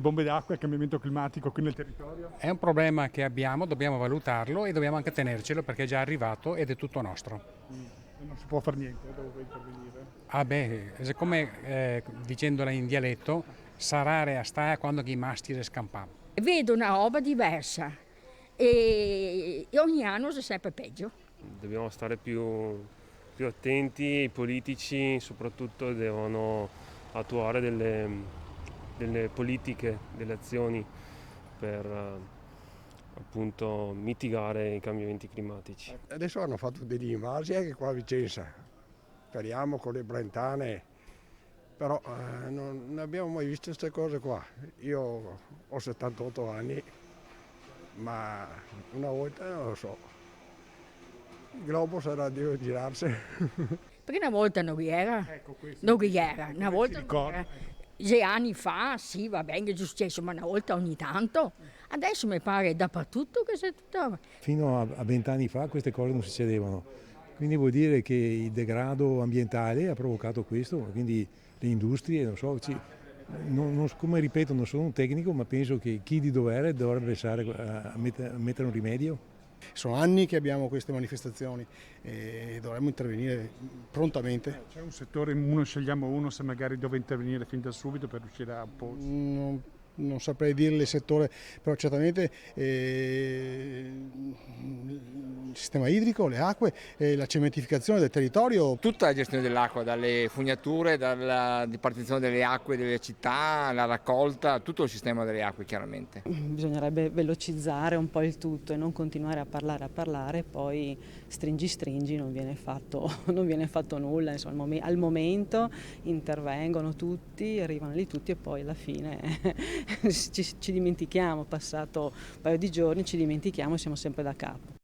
bombe d'acqua e il cambiamento climatico qui nel territorio? È un problema che abbiamo, dobbiamo valutarlo e dobbiamo anche tenercelo perché è già arrivato ed è tutto nostro. E non si può fare niente, dove intervenire? Ah beh, come dicendola in dialetto, sarare a stare quando chi masti si scampava. Vedo una roba diversa e ogni anno è sempre peggio. Dobbiamo stare più attenti, i politici soprattutto devono attuare delle politiche, delle azioni per appunto mitigare i cambiamenti climatici. Adesso hanno fatto degli invasi anche qua a Vicenza, speriamo con le brentane, però non abbiamo mai visto queste cose qua. Io ho 78 anni, ma una volta non lo so, il globo sarà deve girarsi. Perché una volta non era, una volta non era. 6 anni fa, sì, va bene, è successo, ma una volta ogni tanto. Adesso mi pare dappertutto che c'è tutto. Fino a 20 anni fa queste cose non succedevano, quindi vuol dire che il degrado ambientale ha provocato questo, quindi le industrie, non so, come ripeto non sono un tecnico, ma penso che chi di dovere dovrebbe pensare a mettere un rimedio. Sono anni che abbiamo queste manifestazioni e dovremmo intervenire prontamente. C'è un settore, scegliamo uno, se magari dove intervenire fin da subito per riuscire a opporsi? Non saprei dirle il settore, però certamente il sistema idrico, le acque, la cementificazione del territorio. Tutta la gestione dell'acqua, dalle fognature, dalla dipartizione delle acque delle città, la raccolta, tutto il sistema delle acque chiaramente. Bisognerebbe velocizzare un po' il tutto e non continuare a parlare, poi stringi, non viene fatto nulla. Insomma, al momento intervengono tutti, arrivano lì tutti e poi alla fine ci dimentichiamo, passato un paio di giorni ci dimentichiamo e siamo sempre da capo.